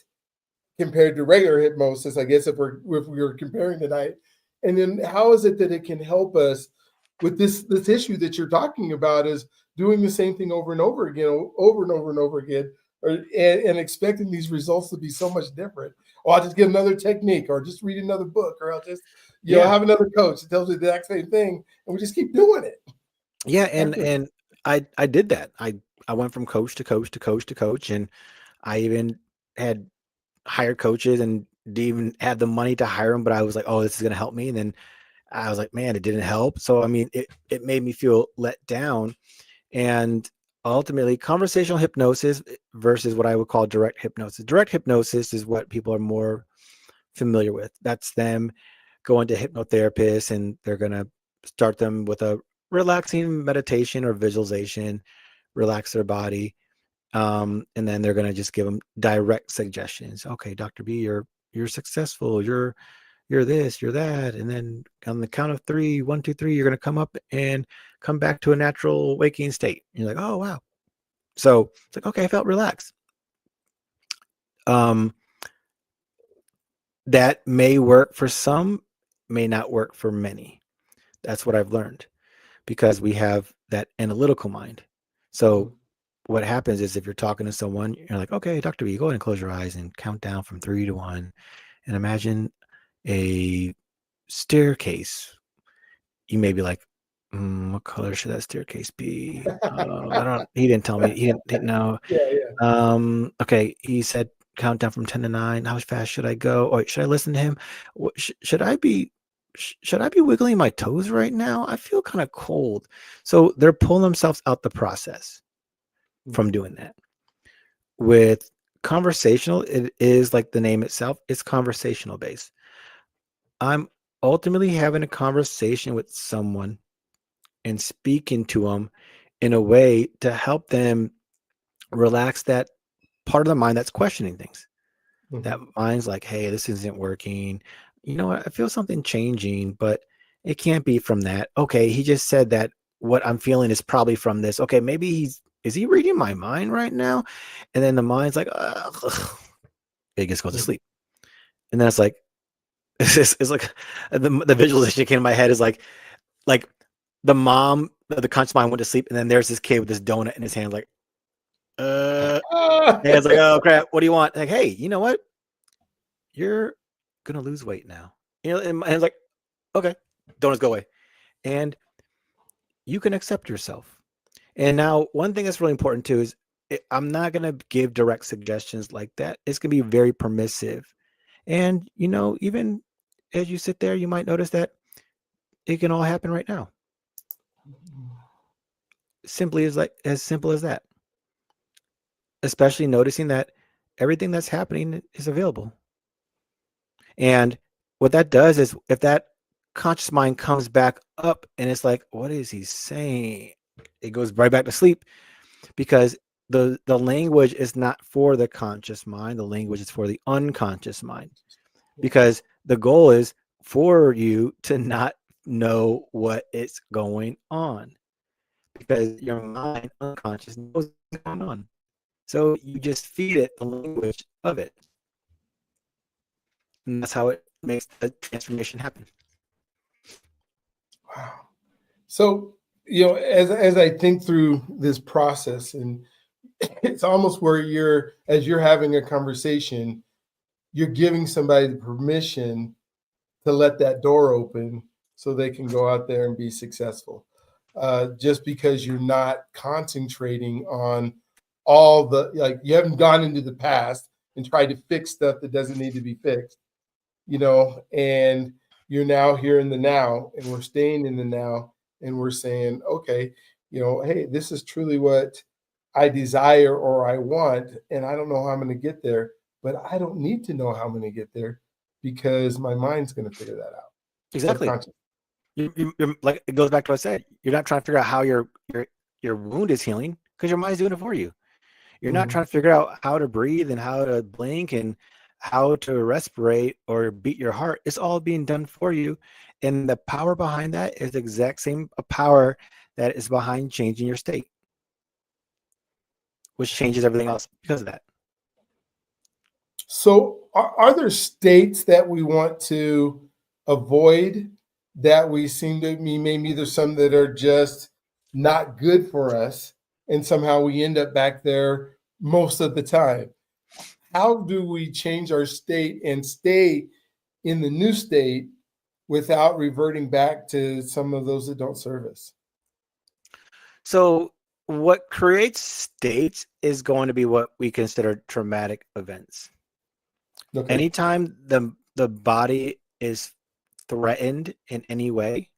compared to regular hypnosis, I guess, if we're comparing tonight. And then how is it that it can help us with this issue that you're talking about, is doing the same thing over and over again, over and over and over again, and expecting these results to be so much different. Or I'll just get another technique, or just read another book, or I'll just have another coach that tells me the exact same thing, and we just keep doing it. Yeah, and I did that. I went from coach to coach to coach to coach, and I even had hired coaches and didn't even have the money to hire them, but I was like, oh, this is going to help me. And then I was like, man, it didn't help. So, I mean, it made me feel let down. And ultimately, conversational hypnosis versus what I would call direct hypnosis. Direct hypnosis is what people are more familiar with. That's them going to hypnotherapists, and they're going to start them with a relaxing meditation or visualization, relax their body. And then they're going to just give them direct suggestions. Okay, Dr. B, you're successful. You're this, you're that. And then on the count of 3, 1, 2, 3, you're going to come up and come back to a natural waking state. And you're like, oh, wow. So it's like, okay, I felt relaxed. That may work for some, may not work for many. That's what I've learned, because we have that analytical mind. So what happens is, if you're talking to someone, you're like, okay, Dr. B, go ahead and close your eyes and count down from 3 to 1 and imagine a staircase. You may be like, what color should that staircase be? He didn't tell me. He didn't know. Yeah. Okay. He said, count down from 10 to 9. How fast should I go? Or should I listen to him? Should I be wiggling my toes right now? I feel kind of cold. So they're pulling themselves out the process from doing that. with conversational, it is like the name itself, it's conversational based. I'm ultimately having a conversation with someone and speaking to them in a way to help them relax that part of the mind that's questioning things. That Mhm. mind's like, hey, this isn't working. You know what? I feel something changing, but it can't be from that. Okay, he just said that what I'm feeling is probably from this. Okay, maybe is he reading my mind right now? And then the mind's like, ugh, it just goes to Mhm. sleep. And then it's like, it's like the visualization that came in my head is like the mom, the conscious mind went to sleep, and then there's this kid with this donut in his hand, like, Ah! and it's like, oh crap, what do you want? Like, hey, you know what? You're gonna lose weight now. You know, and it's like, okay, donuts go away, and you can accept yourself. And now, one thing that's really important too is I'm not gonna give direct suggestions like that. It's gonna be very permissive, and even as you sit there, you might notice that it can all happen right now. Simply as simple as that. Especially noticing that everything that's happening is available. And what that does is if that conscious mind comes back up and it's like, what is he saying? It goes right back to sleep because the language is not for the conscious mind. The language is for the unconscious mind. Because the goal is for you to not know what is going on. Because your mind unconscious knows what's going on. So you just feed it the language of it. And that's how it makes the transformation happen. Wow. So, as I think through this process, and it's almost where as you're having a conversation, you're giving somebody the permission to let that door open so they can go out there and be successful. Just because you're not concentrating on all like you haven't gone into the past and tried to fix stuff that doesn't need to be fixed, and you're now here in the now, and we're staying in the now, and we're saying, okay, hey, this is truly what I desire or I want, and I don't know how I'm going to get there, but I don't need to know how I'm going to get there because my mind's going to figure that out. Exactly. Subconscious. You're like it goes back to what I said. You're not trying to figure out how your wound is healing because your mind's doing it for you. You're not Mhm. trying to figure out how to breathe and how to blink and how to respirate or beat your heart. It's all being done for you. And the power behind that is the exact same power that is behind changing your state, which changes everything else because of that. So, are there states that we want to avoid that we seem to be? Maybe there's some that are just not good for us, and somehow we end up back there most of the time. How do we change our state and stay in the new state without reverting back to some of those that don't serve us? So what creates states is going to be what we consider traumatic events. Okay. Anytime the body is threatened in any way,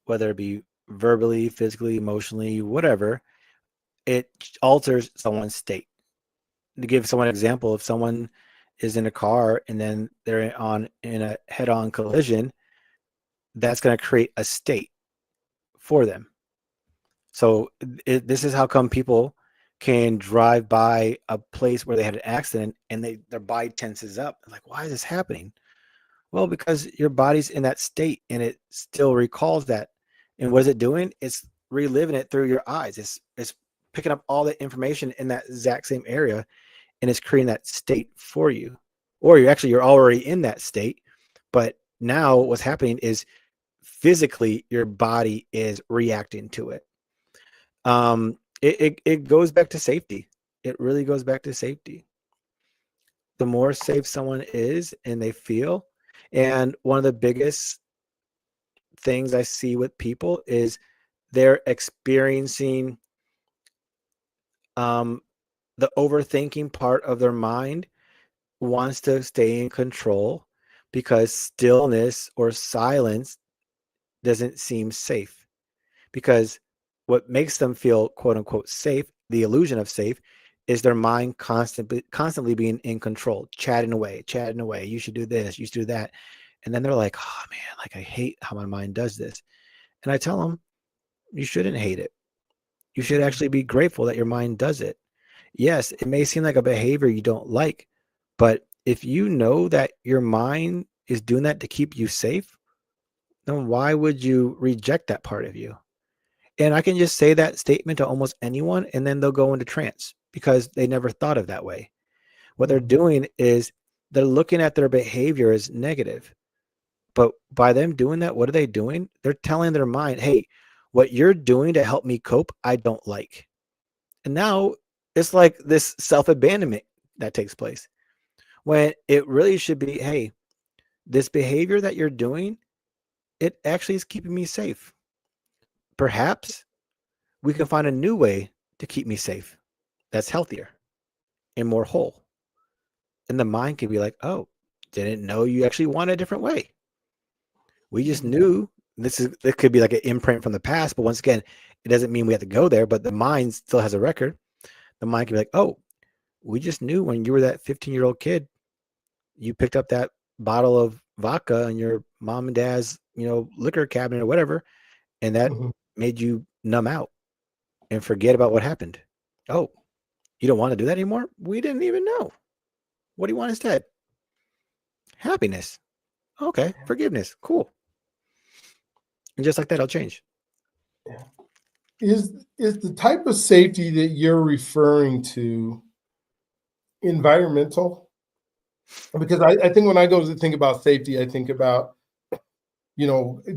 whether it be verbally, physically, emotionally, whatever, it alters someone's state. To give someone an example, if someone is in a car and then they're on in a head-on collision, that's going to create a state for them. So this is how come people can drive by a place where they had an accident and their body tenses up. Like, why is this happening? Well, because your body's in that state and it still recalls that. And what is it doing? It's reliving it through your eyes. It's picking up all the information in that exact same area and it's creating that state for you. Or you're already in that state, but now what's happening is physically your body is reacting to it. It goes back to safety. It really goes back to safety. The more safe someone is and they feel, and one of the biggest things I see with people is they're experiencing um, the overthinking part of their mind wants to stay in control because stillness or silence doesn't seem safe. Because what makes them feel quote unquote safe, the illusion of safe, is their mind constantly being in control, chatting away. You should do this, you should do that. And then they're like, oh man, like I hate how my mind does this. And I tell them, you shouldn't hate it. You should actually be grateful that your mind does it. Yes, it may seem like a behavior you don't like, but if you know that your mind is doing that to keep you safe, then why would you reject that part of you? And I can just say that statement to almost anyone, and then they'll go into trance because they never thought of that way. What they're doing is they're looking at their behavior as negative. But by them doing that, what are they doing? They're telling their mind, hey, what you're doing to help me cope, I don't like. And now it's like this self-abandonment that takes place when it really should be, hey, this behavior that you're doing, it actually is keeping me safe. Perhaps we can find a new way to keep me safe that's healthier and more whole. And the mind can be like, oh, didn't know you actually want a different way. We just knew this could be like an imprint from the past, but once again, it doesn't mean we have to go there, but the mind still has a record. The mind can be like, oh, we just knew when you were that 15-year-old kid, you picked up that bottle of vodka in your mom and dad's, liquor cabinet or whatever, and that made you numb out and forget about what happened. Oh, you don't want to do that anymore? We didn't even know. What do you want instead? Happiness. Okay, forgiveness. Cool. And just like that, I'll change. Yeah. Is the type of safety that you're referring to environmental? Because I think when I go to think about safety, I think about,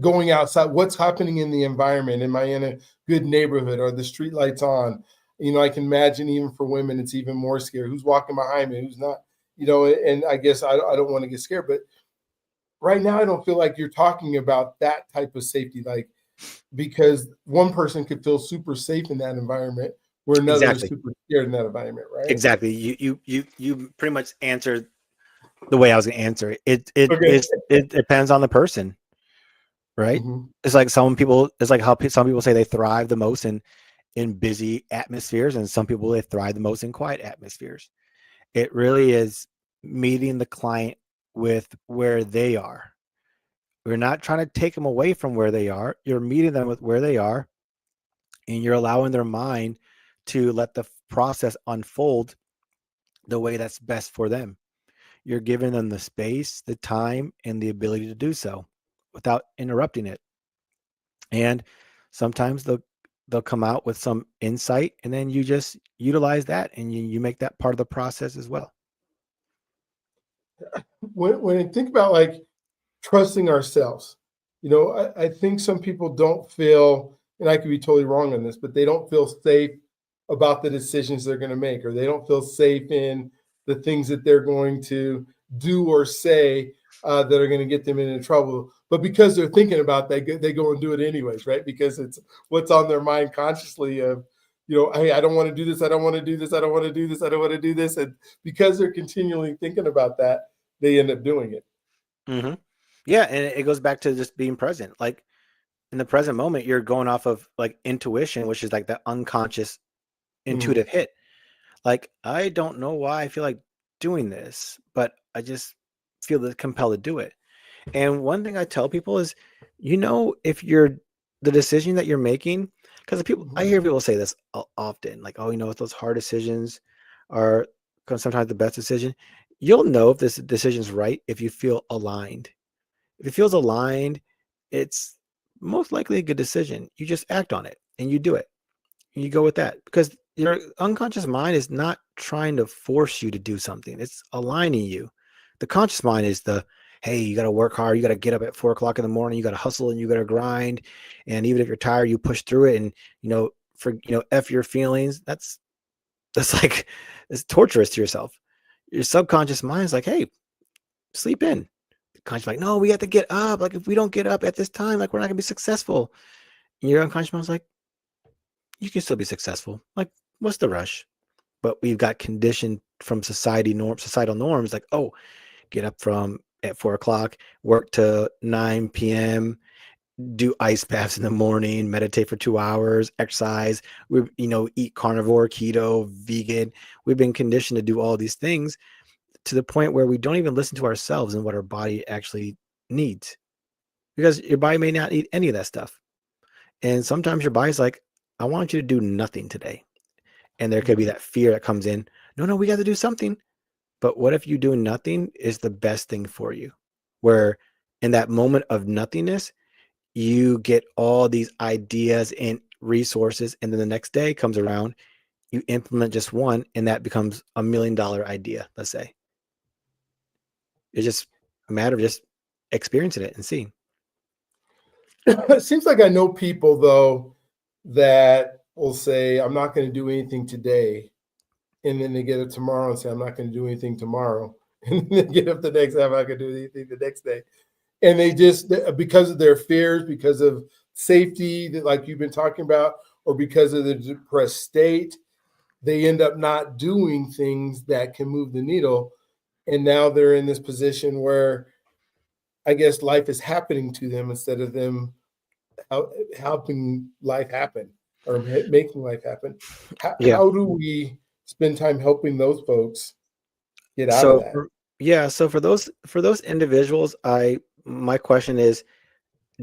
going outside, what's happening in the environment. Am I in a good neighborhood? Are the street lights on? I can imagine even for women, it's even more scary. Who's walking behind me? Who's not? And I guess I don't want to get scared, but right now I don't feel like you're talking about that type of safety, like, because one person could feel super safe in that environment where another is super scared in that environment, right? Exactly. You pretty much answered the way I was going to answer it. It depends on the person, right? It's like some people. It's like how some people say they thrive the most in busy atmospheres, and some people they thrive the most in quiet atmospheres. It really is meeting the client with where they are. We're not trying to take them away from where they are. You're meeting them with where they are, and you're allowing their mind to let the process unfold the way that's best for them. You're giving them the space, the time, and the ability to do so without interrupting it. And sometimes they'll come out with some insight, and then you just utilize that, and you make that part of the process as well. When I think about like trusting ourselves, I think some people don't feel, and I could be totally wrong on this, but they don't feel safe about the decisions they're going to make, or they don't feel safe in the things that they're going to do or say that are going to get them into trouble. But because they're thinking about that, they go and do it anyways, right? Because it's what's on their mind consciously of, hey, I don't want to do this. I don't want to do this. I don't want to do this. I don't want to do this. And because they're continually thinking about that, they end up doing it. Mm-hmm. Yeah. And it goes back to just being present. Like in the present moment, you're going off of like intuition, which is like the unconscious intuitive hit. Like, I don't know why I feel like doing this, but I just feel compelled to do it. And one thing I tell people is, if the decision that you're making, because I hear people say this often, like, oh, those hard decisions are sometimes the best decision. You'll know if this decision's right if you feel aligned. If it feels aligned, it's most likely a good decision. You just act on it and you do it. And you go with that because your unconscious mind is not trying to force you to do something. It's aligning you. The conscious mind is hey, you got to work hard. You got to get up at 4:00 in the morning. You got to hustle and you got to grind. And even if you're tired, you push through it. And, F your feelings. That's like, it's torturous to yourself. Your subconscious mind is like, hey, sleep in. The conscious like, no, we have to get up. Like, if we don't get up at this time, like, we're not going to be successful. And your unconscious mind's like, you can still be successful. Like, what's the rush? But we've got conditioned from societal norms, like, oh, get up at 4:00, work to 9 p.m., do ice baths in the morning, meditate for 2 hours, exercise. We, eat carnivore, keto, vegan. We've been conditioned to do all these things to the point where we don't even listen to ourselves and what our body actually needs, because your body may not need any of that stuff. And sometimes your body's like, I want you to do nothing today. And there could be that fear that comes in. No, we got to do something. But what if you doing nothing is the best thing for you? Where in that moment of nothingness, you get all these ideas and resources. And then the next day comes around, you implement just one, and that becomes $1 million idea, let's say. It's just a matter of just experiencing it and seeing. It seems like I know people, though, that will say, I'm not going to do anything today. And then they get up tomorrow and say, I'm not going to do anything tomorrow. And then they get up the next day, I'm not going to do anything the next day. And they just, because of their fears, because of safety, that like you've been talking about, or because of the depressed state, they end up not doing things that can move the needle. And now they're in this position where I guess life is happening to them instead of them helping life happen or making life happen. How do we spend time helping those folks get out of that? So for those individuals, my question is,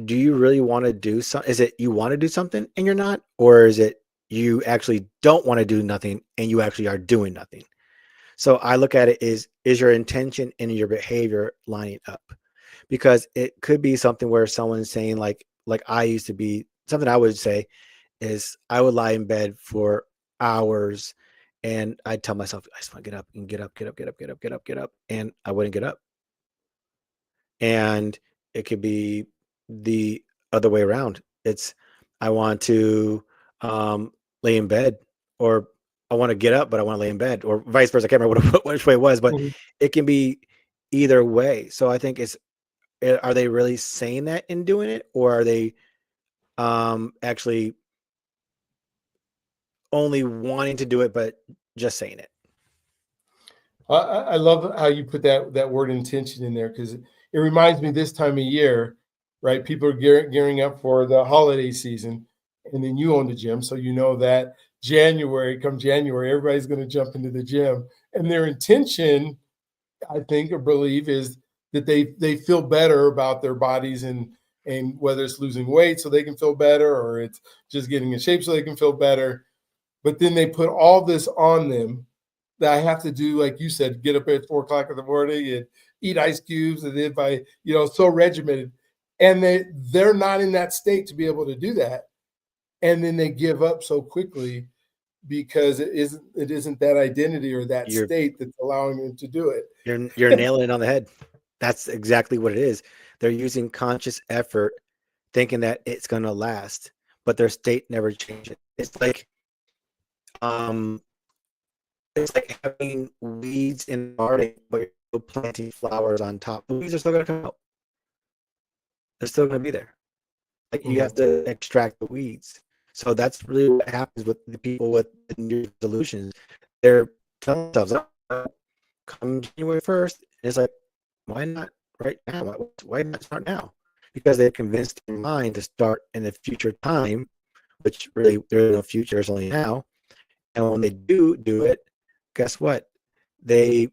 do you really want to do something? Is it you want to do something and you're not, or is it you actually don't want to do nothing and you actually are doing nothing? So I look at it is your intention and your behavior lining up? Because it could be something where someone's saying like I used to be, something I would say is I would lie in bed for hours and I'd tell myself, I just want to get up and get up. And I wouldn't get up. And it could be the other way around. It's, I want to lay in bed, or I want to get up, but I want to lay in bed, or vice versa. I can't remember which way it was, but it can be either way. So I think are they really saying that and doing it, or are they actually only wanting to do it, but just saying it? I love how you put that word intention in there, because it reminds me this time of year, right? People are gearing up for the holiday season, and then you own the gym, so you know that come January, everybody's going to jump into the gym, and their intention, I think or believe, is that they feel better about their bodies, and whether it's losing weight so they can feel better, or it's just getting in shape so they can feel better. But then they put all this on them that I have to do, like you said, get up at 4:00 in the morning and eat ice cubes, and then so regimented, and they're not in that state to be able to do that, and then they give up so quickly because it isn't that identity or that state that's allowing them to do it. You're nailing it on the head. That's exactly what it is. They're using conscious effort, thinking that it's going to last, but their state never changes. It's like having weeds in the garden, but you're planting flowers on top. The weeds are still going to come out. They're still going to be there. Like you have to extract the weeds. So that's really what happens with the people with the New Year's resolutions. They're telling themselves, come January 1st. It's like, why not right now? Why not start now? Because they've convinced their mind to start in the future time, which really there's no future, it's only now. And when they do it, guess what? They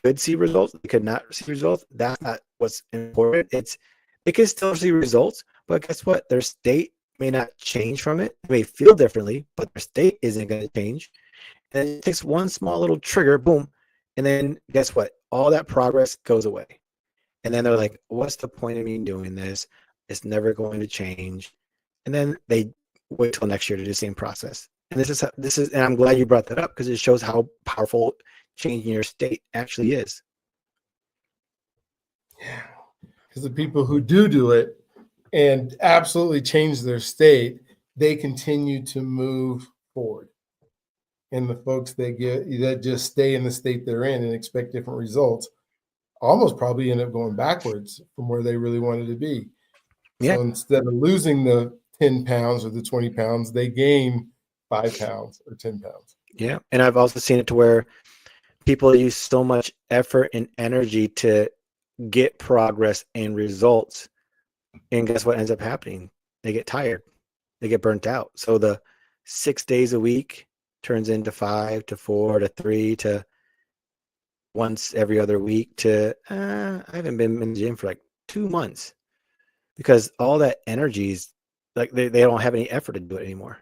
could see results. They could not see results. That's not what's important. They can still see results, but guess what? Their state may not change from it. They may feel differently, but their state isn't going to change. And it takes one small little trigger, boom, and then guess what? All that progress goes away. And then they're like, what's the point of me doing this? It's never going to change. And then they wait till next year to do the same process. And this is, and I'm glad you brought that up, because it shows how powerful changing your state actually is. Yeah, because the people who do it and absolutely change their state, they continue to move forward. And the folks that just stay in the state they're in and expect different results almost probably end up going backwards from where they really wanted to be. Yeah. So instead of losing the 10 pounds or the 20 pounds, they gain 5 pounds or 10 pounds. Yeah. And I've also seen it to where people use so much effort and energy to get progress and results, And guess what ends up happening? They get tired. They get burnt out. So the 6 days a week turns into 5 to 4 to 3 to once every other week to I haven't been in the gym for like 2 months because all that energy is like they don't have any effort to do it anymore.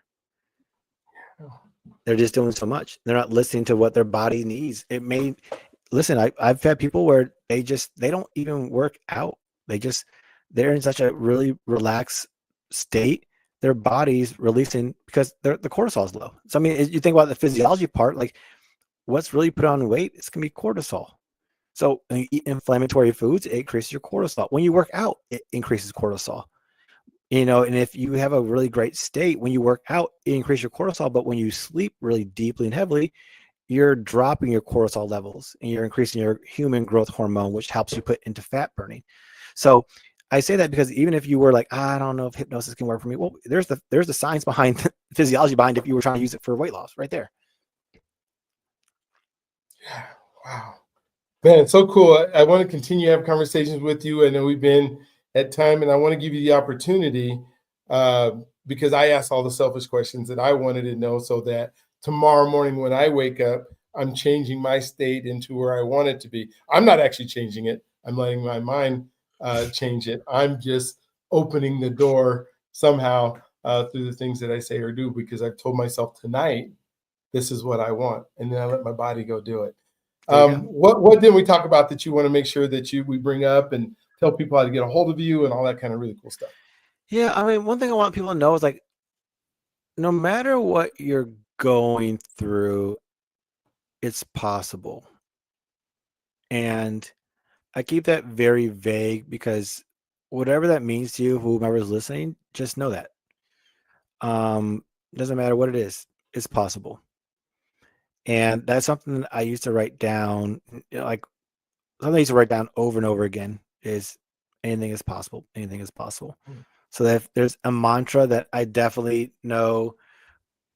They're just doing so much. They're not listening to what their body needs. I've had people where they don't even work out. They're in such a really relaxed state. Their body's releasing because the cortisol is low. So I mean, you think about the physiology part, like what's really put on weight, it's gonna be cortisol. So when you eat inflammatory foods, it increases your cortisol. When you work out, it increases cortisol. And if you have a really great state, when you work out, it increases your cortisol. But when you sleep really deeply and heavily, you're dropping your cortisol levels and you're increasing your human growth hormone, which helps you put into fat burning. So I say that because even if you were like, I don't know if hypnosis can work for me. Well, there's the science behind the physiology behind if you were trying to use it for weight loss right there. Yeah. Wow. Man, it's so cool. I want to continue to have conversations with you. I know we've been at time, and I want to give you the opportunity because I asked all the selfish questions that I wanted to know so that tomorrow morning when I wake up, I'm changing my state into where I want it to be. I'm not actually changing it. I'm letting my mind change it. I'm just opening the door somehow through the things that I say or do because I've told myself tonight, this is what I want. And then I let my body go do it. What did we talk about that you want to make sure that we bring up and tell people how to get a hold of you and all that kind of really cool stuff? Yeah, I mean, one thing I want people to know is like, no matter what you're going through, it's possible. And I keep that very vague because whatever that means to you, whomever's listening, just know that. Doesn't matter what it is, it's possible. And that's something that I used to write down, like something I used to write down over and over again is anything is possible. Anything is possible. So that if there's a mantra that I definitely know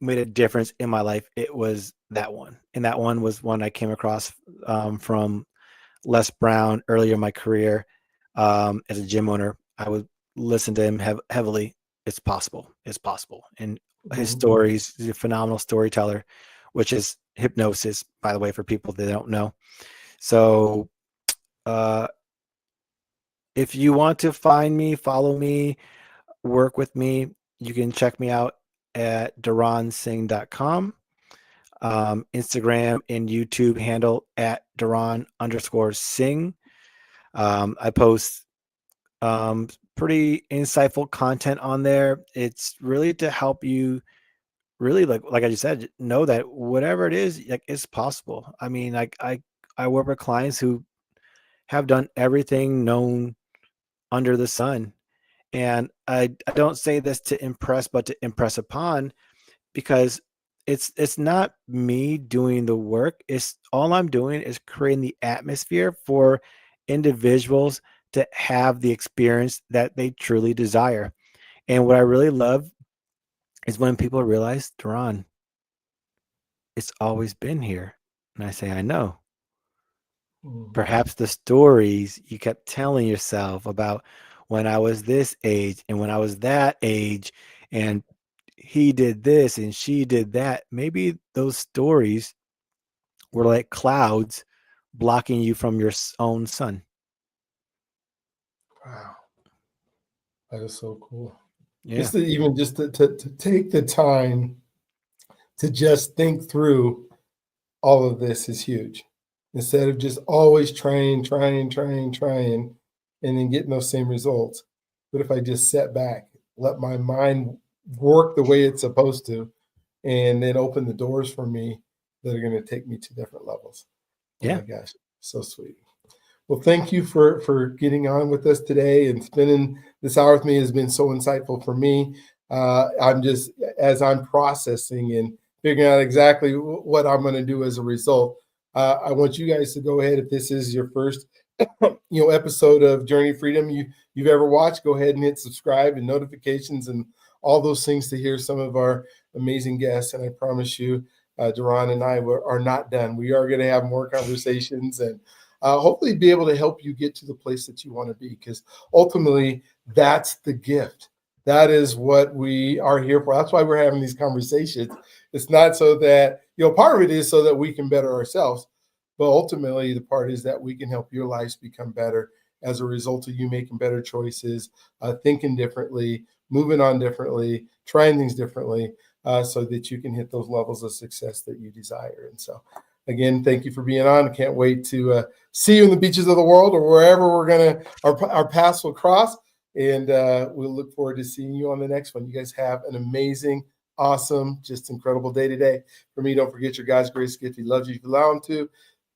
made a difference in my life, it was that one. And that one was one I came across from Les Brown earlier in my career as a gym owner. I would listen to him heavily. It's possible. It's possible. And his stories, he's a phenomenal storyteller, which is hypnosis, by the way, for people that don't know. So if you want to find me, follow me, work with me, you can check me out at deronsingh.com. Instagram and YouTube handle at Deron_Singh. I post pretty insightful content on there. It's really to help you really like I just said, know that whatever it is, like it's possible. I mean, like I work with clients who have done everything known under the sun. And I don't say this to impress, but to impress upon because it's not me doing the work. It's all I'm doing is creating the atmosphere for individuals to have the experience that they truly desire. And what I really love is when people realize, Deron, it's always been here. And I say, I know. Perhaps the stories you kept telling yourself about when I was this age and when I was that age and he did this and she did that. Maybe those stories were like clouds blocking you from your own sun. Wow, that is so cool. Yeah. Just to take the time to just think through all of this is huge. Instead of just always trying, and then getting those same results. But if I just set back, let my mind work the way it's supposed to, and then open the doors for me that are going to take me to different levels. Oh Yeah. my gosh, so sweet. Well, thank you for getting on with us today and spending this hour with me has been so insightful for me. I'm just as I'm processing and figuring out exactly what I'm going to do as a result. I want you guys to go ahead if this is your first episode of Journey Freedom you've ever watched. Go ahead and hit subscribe and notifications and all those things to hear some of our amazing guests. And I promise you, Deron and I are not done. We are going to have more conversations and hopefully be able to help you get to the place that you want to be, because ultimately that's the gift. That is what we are here for. That's why we're having these conversations. It's not so that, part of it is so that we can better ourselves, but ultimately the part is that we can help your lives become better as a result of you making better choices, thinking differently, moving on differently, trying things differently, so that you can hit those levels of success that you desire. And so, again, thank you for being on. I can't wait to see you in the beaches of the world or wherever our paths will cross. And we'll look forward to seeing you on the next one. You guys have an amazing, awesome, just incredible day today. For me, don't forget your God's grace gift. He loves you if you allow him to,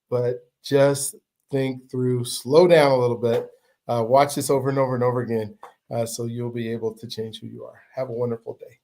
but just think through, slow down a little bit, watch this over and over and over again, so you'll be able to change who you are. Have a wonderful day.